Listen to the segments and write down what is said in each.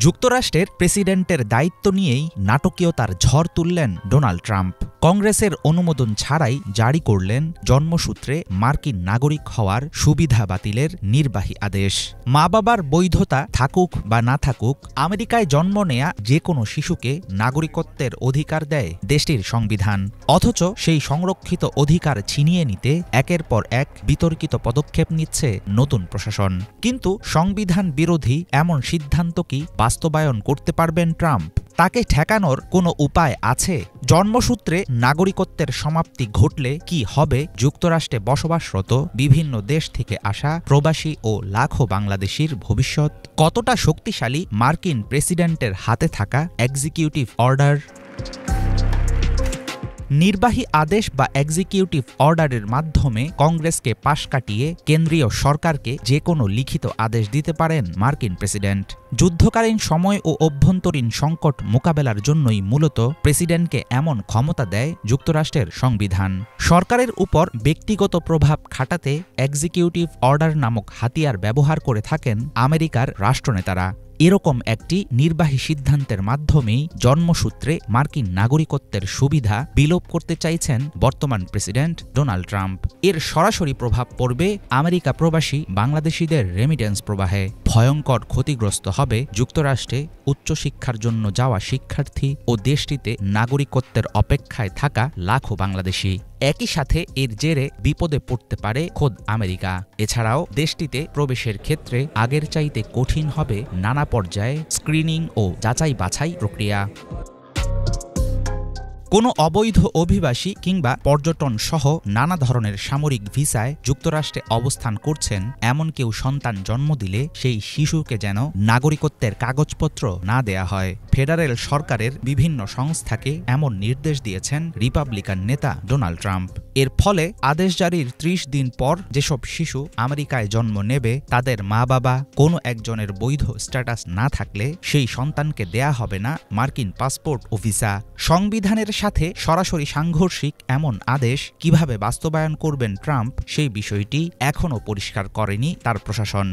যুক্তরাষ্ট্রের প্রেসিডেন্টের দায়িত্ব নিয়েই নাটকীয়তার ঝড় তুললেন ডোনাল্ড ট্রাম্প। কংগ্রেসের অনুমোদন ছাড়াই জারি করলেন জন্মসূত্রে মার্কিন নাগরিক হওয়ার সুবিধা বাতিলের নির্বাহী আদেশ। মা বাবার বৈধতা থাকুক বা না থাকুক, আমেরিকায় জন্ম নেয়া যে কোনো শিশুকে নাগরিকত্বের অধিকার দেয় দেশটির সংবিধান। অথচ সেই সংরক্ষিত অধিকার ছিনিয়ে নিতে একের পর এক বিতর্কিত পদক্ষেপ নিচ্ছে নতুন প্রশাসন। কিন্তু সংবিধান বিরোধী এমন সিদ্ধান্ত কি বাস্তবায়ন করতে পারবেন ট্রাম্প? তাকে ঠেকানোর কোনো উপায় আছে? জন্মসূত্রে নাগরিকত্বের সমাপ্তি ঘটলে কি হবে যুক্তরাষ্ট্রে বসবাসরত বিভিন্ন দেশ থেকে আসা প্রবাসী ও লাখো বাংলাদেশির ভবিষ্যৎ? কতটা শক্তিশালী মার্কিন প্রেসিডেন্টের হাতে থাকা এক্সিকিউটিভ অর্ডার? নির্বাহী আদেশ বা এক্সিকিউটিভ অর্ডারের মাধ্যমে কংগ্রেসকে পাশ কাটিয়ে কেন্দ্রীয় সরকারকে যে কোনো লিখিত আদেশ দিতে পারেন মার্কিন প্রেসিডেন্ট। যুদ্ধকালীন সময় ও অভ্যন্তরীণ সংকট মোকাবেলার জন্যই মূলত প্রেসিডেন্টকে এমন ক্ষমতা দেয় যুক্তরাষ্ট্রের সংবিধান। সরকারের উপর ব্যক্তিগত প্রভাব খাটাতে এক্সিকিউটিভ অর্ডার নামক হাতিয়ার ব্যবহার করে থাকেন আমেরিকার রাষ্ট্রনেতারা। এরকম একটি নির্বাহী সিদ্ধান্তের মাধ্যমেই জন্মসূত্রে মার্কিন নাগরিকত্বের সুবিধা বিলোপ করতে চাইছেন বর্তমান প্রেসিডেন্ট ডোনাল্ড ট্রাম্প। এর সরাসরি প্রভাব পড়বে আমেরিকা প্রবাসী বাংলাদেশিদের রেমিটেন্স প্রবাহে। ভয়ঙ্কর ক্ষতিগ্রস্ত হবে যুক্তরাষ্ট্রে উচ্চশিক্ষার জন্য যাওয়া শিক্ষার্থী ও দেশটিতে নাগরিকত্বের অপেক্ষায় থাকা লাখো বাংলাদেশি। একই সাথে এর জেরে বিপদে পড়তে পারে খোদ আমেরিকা। এছাড়াও দেশটিতে প্রবেশের ক্ষেত্রে আগের চাইতে কঠিন হবে নানা পর্যায়ে স্ক্রিনিং ও যাচাই বাছাই প্রক্রিয়া। কোনো অবৈধ অভিবাসী কিংবা পর্যটন সহ নানা ধরনের সামরিক ভিসায় যুক্তরাষ্ট্রে অবস্থান করছেন এমন কেউ সন্তান জন্ম দিলে সেই শিশুকে যেন নাগরিকত্বের কাগজপত্র না দেয়া হয়। ফেডারেল সরকারের বিভিন্ন সংস্থাকে এমন নির্দেশ দিয়েছেন রিপাবলিকান নেতা ডোনাল্ড ট্রাম্প। এর ফলে আদেশ জারির ৩০ দিন পর যেসব শিশু আমেরিকায় জন্ম নেবে তাদের মা বাবা কোনো একজনের বৈধ স্ট্যাটাস না থাকলে সেই সন্তানকে দেয়া হবে না মার্কিন পাসপোর্ট ও ভিসা। সংবিধানের সাথে সরাসরি সাংঘর্ষিক এমন আদেশ কিভাবে বাস্তবায়ন করবেন ট্রাম্প, সেই বিষয়টি এখনও পরিষ্কার করেনি তার প্রশাসন।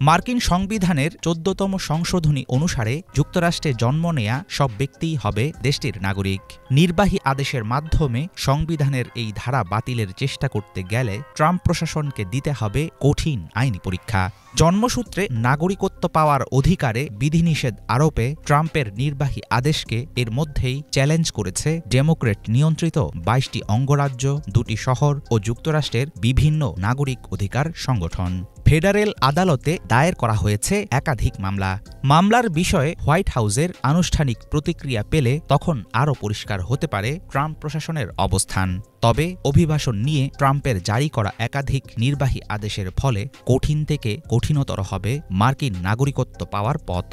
মার্কিন সংবিধানের ১৪তম সংশোধনী অনুসারে যুক্তরাষ্ট্রে জন্ম নেয়া সব ব্যক্তিই হবে দেশটির নাগরিক। নির্বাহী আদেশের মাধ্যমে সংবিধানের এই ধারা বাতিলের চেষ্টা করতে গেলে ট্রাম্প প্রশাসনকে দিতে হবে কঠিন আইনি পরীক্ষা। জন্মসূত্রে নাগরিকত্ব পাওয়ার অধিকারে বিধিনিষেধ আরোপে ট্রাম্পের নির্বাহী আদেশকে এর মধ্যেই চ্যালেঞ্জ করেছে ডেমোক্রেট নিয়ন্ত্রিত ২২টি অঙ্গরাজ্য, ২টি শহর ও যুক্তরাষ্ট্রের বিভিন্ন নাগরিক অধিকার সংগঠন। ফেডারেল আদালতে দায়ের করা হয়েছে একাধিক মামলা। মামলার বিষয়ে হোয়াইট হাউসের আনুষ্ঠানিক প্রতিক্রিয়া পেলে তখন আরও পরিষ্কার হতে পারে ট্রাম্প প্রশাসনের অবস্থান। তবে অভিবাসন নিয়ে ট্রাম্পের জারি করা একাধিক নির্বাহী আদেশের ফলে কঠিন থেকে কঠিনতর হবে মার্কিন নাগরিকত্ব পাওয়ার পথ।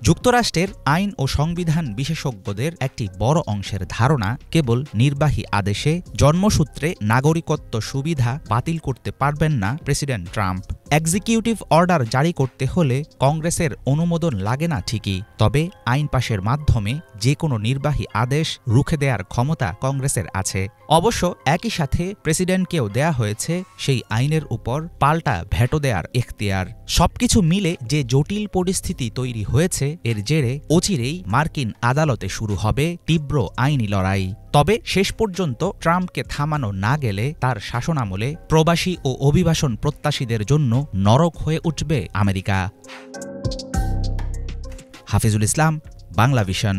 যুক্তরাষ্ট্রের আইন ও সংবিধান বিশেষজ্ঞদের একটি বড় অংশের ধারণা, কেবল নির্বাহী আদেশে জন্মসূত্রে নাগরিকত্ব সুবিধা বাতিল করতে পারবেন না প্রেসিডেন্ট ট্রাম্প। এক্সিকিউটিভ অর্ডার জারি করতে হলে কংগ্রেসের অনুমোদন লাগে না ঠিকই, তবে আইন পাশের মাধ্যমে যে কোনো নির্বাহী আদেশ রুখে দেওয়ার ক্ষমতা কংগ্রেসের আছে। অবশ্য একই সাথে প্রেসিডেন্টকেও দেয়া হয়েছে সেই আইনের উপর পাল্টা ভেটো দেওয়ার এখতিয়ার। সবকিছু মিলে যে জটিল পরিস্থিতি তৈরি হয়েছে, এর জেরে অচিরেই মার্কিন আদালতে শুরু হবে তীব্র আইনি লড়াই। তবে শেষ পর্যন্ত ট্রাম্পকে থামানো না গেলে তার শাসনামলে প্রবাসী ও অভিবাসন প্রত্যাশীদের জন্য নরক হয়ে উঠবে আমেরিকা। হাফিজুল ইসলাম, বাংলা ভিশন।